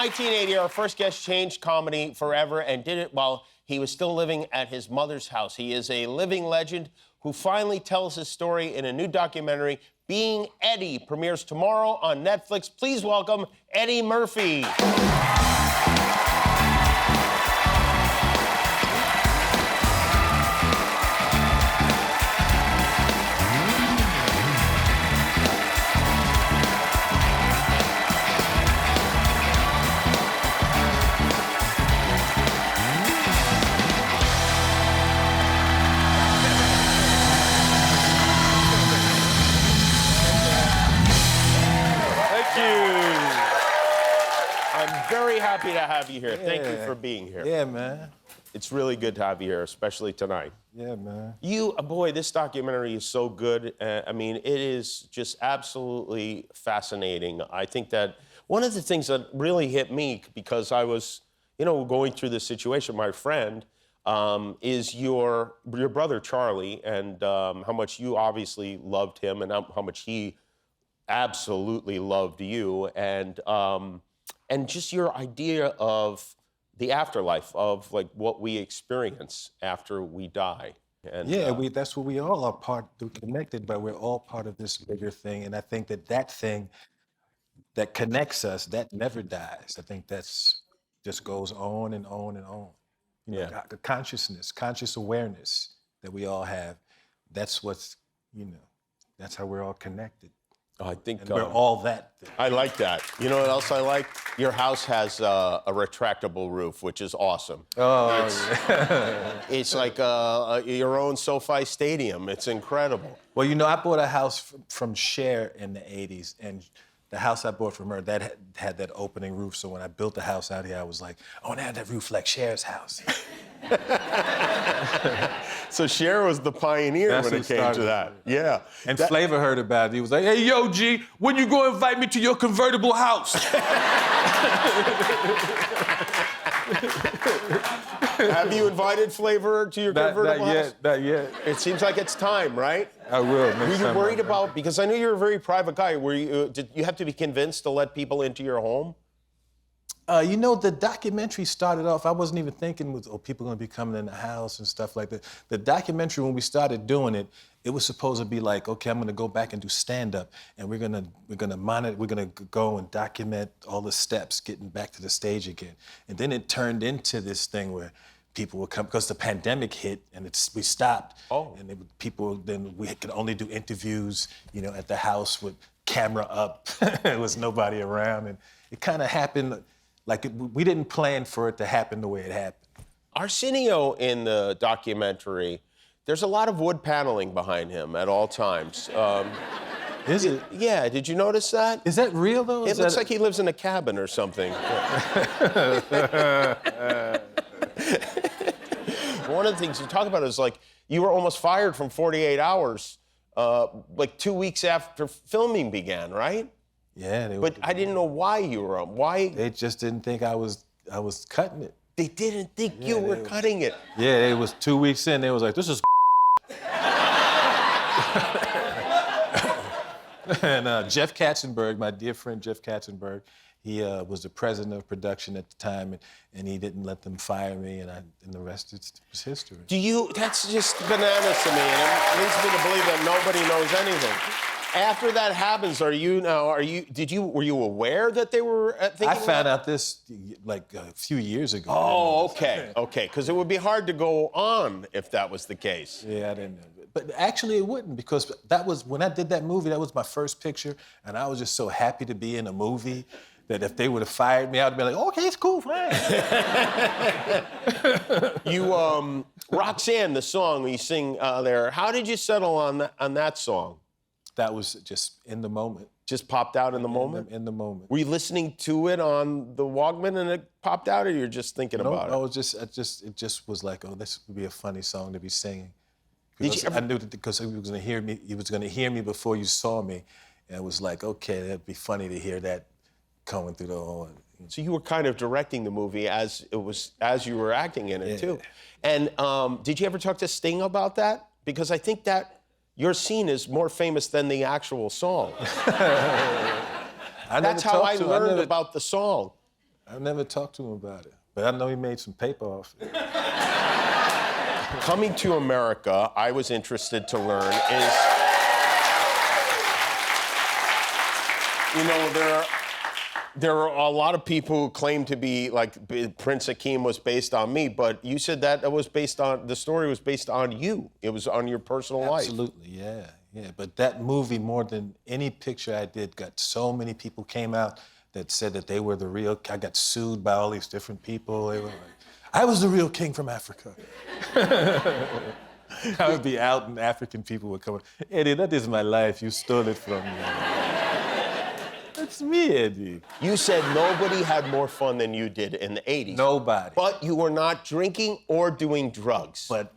1980, our first guest changed comedy forever and did it while he was still living at his mother's house. He is a living legend who finally tells his story in a new documentary, Being Eddie, premieres tomorrow on Netflix. Please welcome Eddie Murphy. Very happy to have you here. Thank you for being here. Yeah, man. It's really good to have you here, especially tonight. Yeah, man. Boy, this documentary is so good. I mean, it is just absolutely fascinating. I think that one of the things that really hit me, because I was, going through this situation, my friend, is your brother, Charlie, and how much you obviously loved him and how much he absolutely loved you. And just your idea of the afterlife, of like what we experience after we die. And, that's what we all are connected, but we're all part of this bigger thing. And I think that thing that connects us, that never dies. I think that's just goes on and on and on. The consciousness, conscious awareness that we all have, that's what's, that's how we're all connected. I think and we're all that. I like that. You know what else I like? Your house has a retractable roof, which is awesome. Oh, it's like your own SoFi Stadium. It's incredible. Well, I bought a house from Cher in the 80s, and the house I bought from her, that had that opening roof. So when I built the house out here, I was like, I want to have that roof like Cher's house. So Cher was the pioneer when it came to that. Yeah. And Flavor heard about it. He was like, hey, yo, G, when you go invite me to your convertible house? Have you invited Flavor to your convertible house? Not yet. It seems like it's time, right? I will. Were you worried about, because I know you're a very private guy, did you have to be convinced to let people into your home? The documentary started off, I wasn't even thinking, people going to be coming in the house and stuff like that. The documentary, when we started doing it, it was supposed to be like, okay, I'm going to go back and do stand-up, and we're going to monitor, we're going to go and document all the steps getting back to the stage again. And then it turned into this thing where people would come, because the pandemic hit and we stopped. Oh. And then we could only do interviews, at the house with camera up. There was nobody around, and it kind of happened. We didn't plan for it to happen the way it happened. Arsenio in the documentary, there's a lot of wood paneling behind him at all times. Is it? Yeah, did you notice that? Is that real, though? It looks like he lives in a cabin or something. One of the things you talk about is you were almost fired from 48 Hours 2 weeks after filming began, right? Yeah, but I didn't know why you were on. Why? They just didn't think I was cutting it. They didn't think you were cutting it. Yeah, it was 2 weeks in. They was like, "This is." And Jeff Katzenberg, my dear friend Jeff Katzenberg, he was the president of production at the time, and he didn't let them fire me, and the rest was history. That's just bananas to me, and it leads me to believe that nobody knows anything. After that happens, were you aware that they were thinking? I found out this a few years ago. Oh, okay, because it would be hard to go on if that was the case. Yeah, I didn't know. But actually it wouldn't, because that was, when I did that movie, that was my first picture, and I was just so happy to be in a movie that if they would have fired me, I'd be like, okay, it's cool, fine. Roxanne, the song you sing there, how did you settle on that song? That was just in the moment. Just popped out in the moment? In the moment. Were you listening to it on the Walkman and it popped out, or you're just thinking about it? No, it just was like, oh, this would be a funny song to be singing. I knew that because he was going to hear me before you saw me. And it was like, okay, that'd be funny to hear that coming through the horn. So you were kind of directing the movie as you were acting in it, too. And did you ever talk to Sting about that? Because I think that your scene is more famous than the actual song. That's how I learned about the song. I never talked to him about it, but I know he made some paper off it. Coming to America, I was interested to learn is, you know, there are a lot of people who claim to be like Prince Akeem was based on me, but you said that it was based on, the story was based on you. It was on your personal life. Absolutely, yeah. But that movie, more than any picture I did, got so many people came out that said that they were the real. I got sued by all these different people. They were like, I was the real king from Africa. I would be out and African people would come, Eddie, that is my life. You stole it from me. That's me, Eddie. You said nobody had more fun than you did in the 80s. Nobody. But you were not drinking or doing drugs. But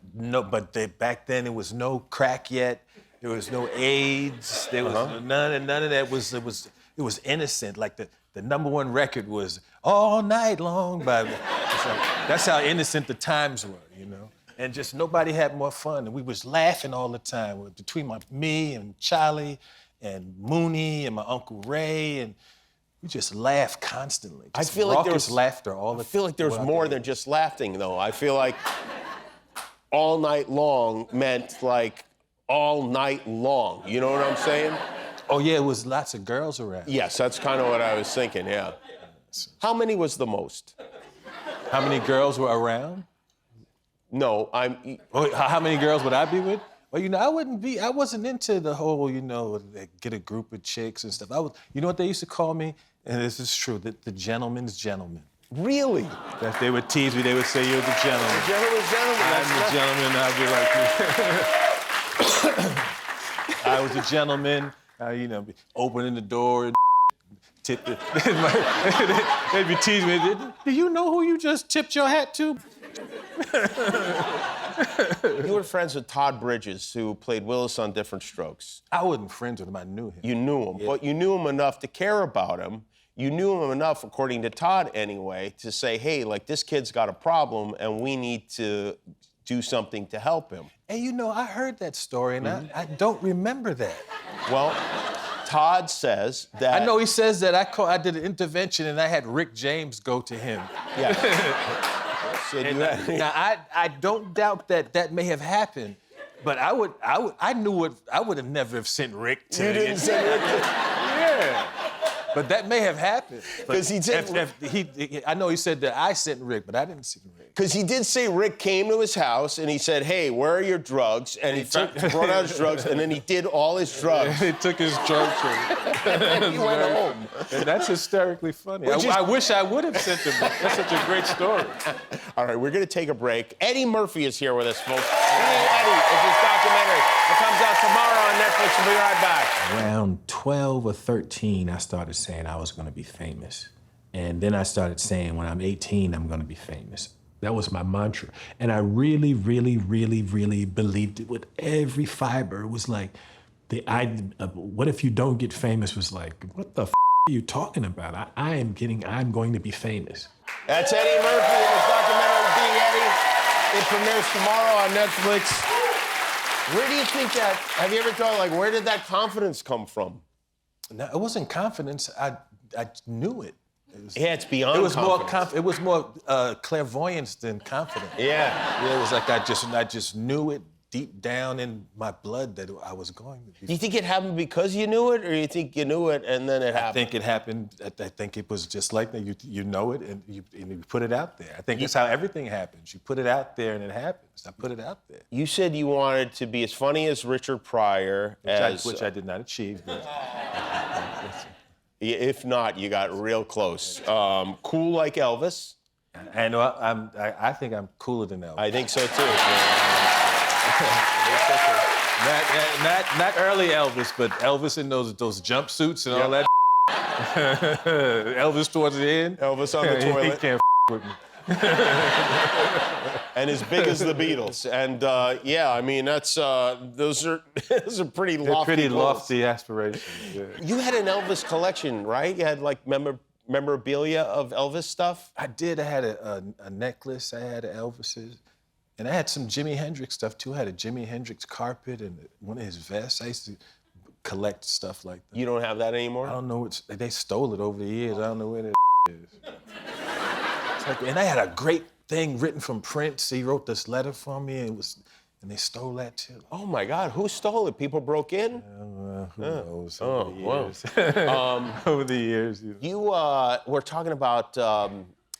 back then it was no crack yet. There was no AIDS. There was none of that. It was innocent. Like the #1 record was All Night Long by. That's how innocent the times were, you know. And just nobody had more fun. And we was laughing all the time between me and Charlie and Mooney and my Uncle Ray, and we just laughed constantly. I feel like there was laughter all the time. I feel like there's more than just laughing, though. I feel like all night long meant like all night long. You know what I'm saying? Oh yeah, it was lots of girls around. Yes, that's kind of what I was thinking. Yeah. How many was the most? How many girls were around? No, How many girls would I be with? Well, you know, I wasn't into the whole, you know, get a group of chicks and stuff. You know what they used to call me? And this is true, the gentleman's gentleman. Really? That they would tease me, they would say, you're the gentleman. The gentleman's gentleman. I'm the gentleman, and I'd be like, I was a gentleman, you know, opening the door and tip it. They'd be teasing me. Do you know who you just tipped your hat to? You were friends with Todd Bridges, who played Willis on Different Strokes. I wasn't friends with him, I knew him. You knew him, but you knew him enough to care about him. You knew him enough, according to Todd anyway, to say, hey, like, this kid's got a problem and we need to do something to help him. And you know, I heard that story and I don't remember that. Well, Todd says that... I know he says that I did an intervention and I had Rick James go to him. Yeah. Now, I don't doubt that may have happened, but I would have never have sent Rick to... You didn't send Rick to... Yeah. But that may have happened. Because he did... I know he said that I sent Rick, but I didn't send Rick. Because he did say Rick came to his house and he said, hey, where are your drugs? And he brought out his drugs and then he did all his drugs. He took his drugs and he went home. And that's hysterically funny. I wish I would have sent him. That's such a great story. All right, we're going to take a break. Eddie Murphy is here with us, folks. Eddie is his documentary. It comes out tomorrow on Netflix. We'll be right back. Around 12 or 13, I started saying I was going to be famous. And then I started saying, when I'm 18, I'm going to be famous. That was my mantra. And I really, really, really, really believed it with every fiber. It was like, what if you don't get famous was like, what the are you talking about? I'm going to be famous. That's Eddie Murphy in his documentary, Being Eddie. It premieres tomorrow on Netflix. Where do you think that, have you ever thought, like, where did that confidence come from? No, it wasn't confidence. I knew it. It's beyond confidence. It was more clairvoyance than confidence. Yeah. It was like I just knew it deep down in my blood that I was going to be. Do you think it happened because you knew it, or you think you knew it and then it happened? I think it happened. I think it was just like that. You know it and you put it out there. I think that's how everything happens. You put it out there and it happens. I put it out there. You said you wanted to be as funny as Richard Pryor, which I did not achieve. But if not, you got real close. Cool like Elvis. I know. I think I'm cooler than Elvis. I think so too. Not early Elvis, but Elvis in those jumpsuits and all that. Elvis towards the end. Elvis on the toilet. He can't with me. And as big as the Beatles. And yeah, I mean those are pretty lofty. They're pretty goals. lofty aspirations. Yeah. You had an Elvis collection, right? You had like memorabilia of Elvis stuff. I did. I had a necklace. I had Elvis's. And I had some Jimi Hendrix stuff, too. I had a Jimi Hendrix carpet and one of his vests. I used to collect stuff like that. You don't have that anymore? I don't know. They stole it over the years. I don't know where that is. And I had a great thing written from Prince. He wrote this letter for me, and they stole that too. Oh my God, who stole it? People broke in? Who knows? Over the wow. years. Over the years. You know. You were talking about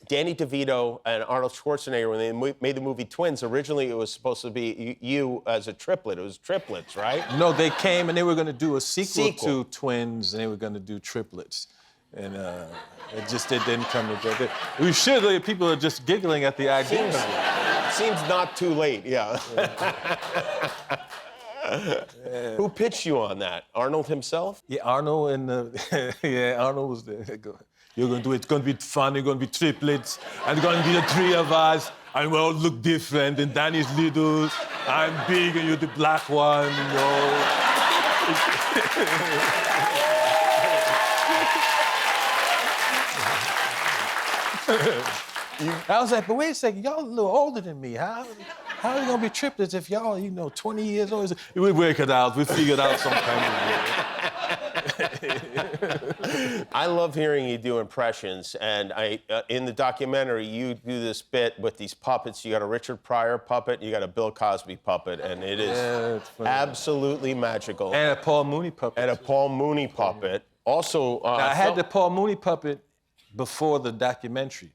Danny DeVito and Arnold Schwarzenegger when they made the movie Twins. Originally, it was supposed to be you as a triplet. It was Triplets, right? No, they came and they were going to do a sequel to Twins, and they were going to do Triplets. And it didn't come together. We should, people are just giggling at the idea. Seems not too late, yeah. Who pitched you on that? Arnold himself? Yeah, Arnold and Arnold was there. You're going to do it. It's going to be fun. You're going to be triplets, and it's going to be the three of us, and we all look different. And Danny's little, I'm big, and you're the black one. You know. I was like, but wait a second, y'all a little older than me. How are you gonna be triplets if y'all, 20 years old? We work it out. We figure it out some kind of way. I love hearing you do impressions, and in the documentary, you do this bit with these puppets. You got a Richard Pryor puppet, you got a Bill Cosby puppet, and it is absolutely magical. And a Paul Mooney puppet. And a Paul Mooney puppet. Also, now, I had the Paul Mooney puppet before the documentary.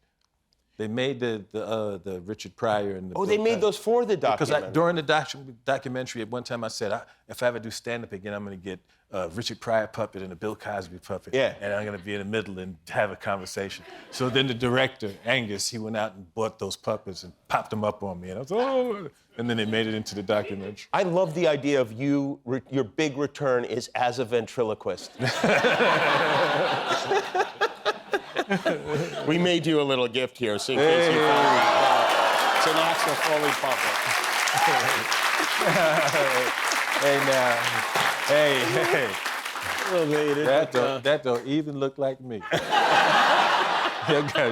They made the Richard Pryor and the. Oh, they made those for the documentary. Because during the documentary, at one time I said, if I ever do stand-up again, I'm going to get a Richard Pryor puppet and a Bill Cosby puppet. Yeah. And I'm going to be in the middle and have a conversation. So then the director, Angus, he went out and bought those puppets and popped them up on me. And I was oh. And then they made it into the documentary. I love the idea of your big return is as a ventriloquist. We made you a little gift here, so in case you found it. It's an Axel Foley puppet. Hey, now. Hey. Elevated. That don't even look like me. Can I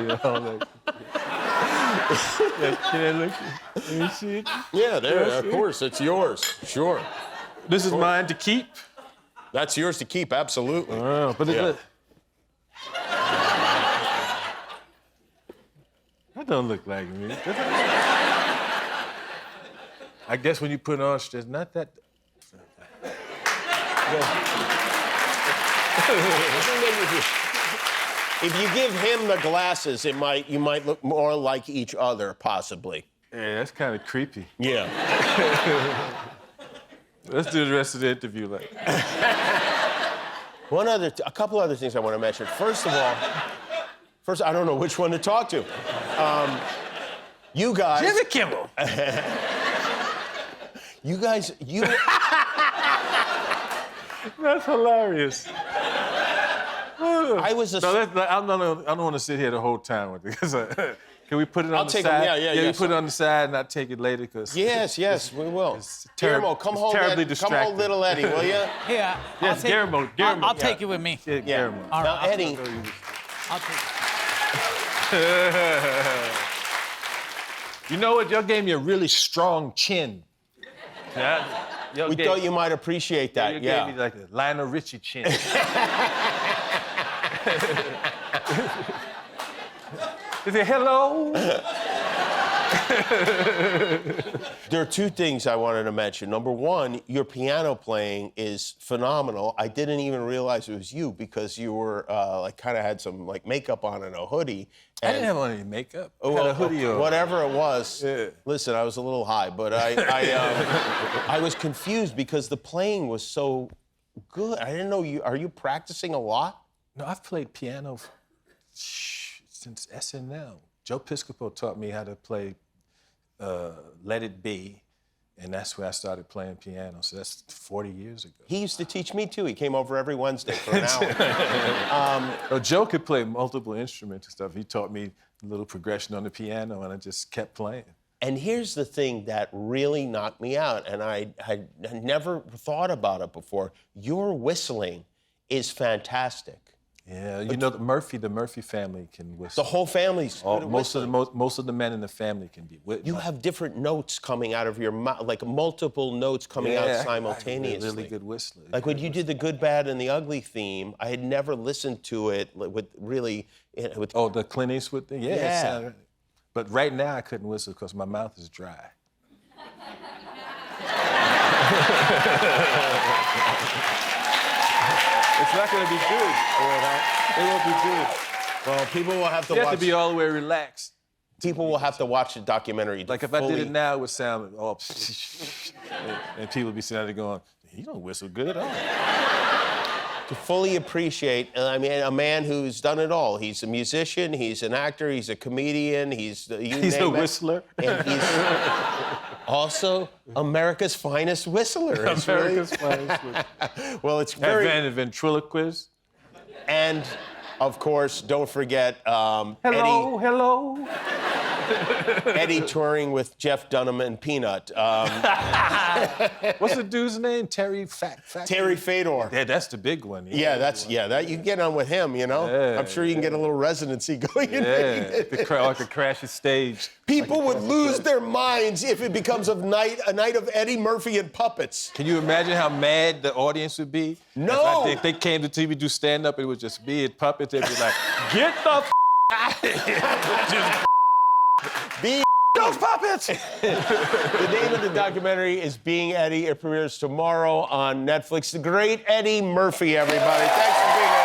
look? Let me see it. Yeah, there, of course, it's yours. Sure. This is mine to keep? That's yours to keep, absolutely. But that don't look like me. I guess when you put on, there's not that. If you give him the glasses, you might look more like each other, possibly. Yeah, that's kind of creepy. Yeah. Let's do the rest of the interview like. A couple other things I want to mention. First of all, I don't know which one to talk to. You guys. Jimmy Kimmel. You guys. That's hilarious. I was a. No, I don't want to sit here the whole time with it. Can we put it on the side? Yeah, you put it on the side and I'll take it later. Yes, we will. Guillermo, come hold little Eddie, will you? Yeah. Yes, Guillermo. I'll take you with me. Yeah, Guillermo. All Now, right, Eddie. I'll take You know what? Y'all gave me a really strong chin. We thought you might appreciate that. You gave me like a Lionel Richie chin. Is it hello? There are two things I wanted to mention. Number one, your piano playing is phenomenal. I didn't even realize it was you because you were kind of had some makeup on and a hoodie. I didn't have on any makeup. I had a hoodie on. Whatever it was. Yeah. Listen, I was a little high, but I was confused because the playing was so good. I didn't know you. Are you practicing a lot? No, I've played piano since SNL. Joe Piscopo taught me how to play Let It Be, and that's where I started playing piano. So that's 40 years ago. He used to teach me too. He came over every Wednesday for an hour. Joe could play multiple instruments and stuff. He taught me a little progression on the piano, and I just kept playing. And here's the thing that really knocked me out, and I had never thought about it before. Your whistling is fantastic. Yeah, you know the Murphy family can whistle. The whole family's good at whistling. Most of the men in the family can be. You have different notes coming out of your mouth, like multiple notes coming out simultaneously. Really good whistling. Like when you did the Good, Bad, and the Ugly theme, I had never listened to it with really. The Clint Eastwood thing. Yeah. But right now I couldn't whistle because my mouth is dry. It's not gonna be good. It won't be good. Well, people will have to You watch. have to be all the way relaxed. People will have to watch the documentary. Like if I did it now, it would sound all and people would be sitting there going, "You don't whistle good at all." To fully appreciate, I mean, a man who's done it all. He's a musician, he's an actor, he's a comedian, he's He's a whistler. And he's also America's finest whistler. It's America's finest whistler. well, it's very. And a ventriloquist. And of course, don't forget Hello. Eddie touring with Jeff Dunham and Peanut. What's the dude's name? Terry Terry Fedor. Yeah, that's the big one. Yeah, that you can get on with him, you know? Yeah, I'm sure you can get a little residency going in Yeah, I could crash the stage. People would lose their minds if it becomes a night of Eddie Murphy and puppets. Can you imagine how mad the audience would be? No. If they came to TV do stand-up, it would just be it puppets. They'd be like, get the out of here. Be Those puppets! The name of the documentary is Being Eddie. It premieres tomorrow on Netflix. The great Eddie Murphy, everybody. Thanks for being here.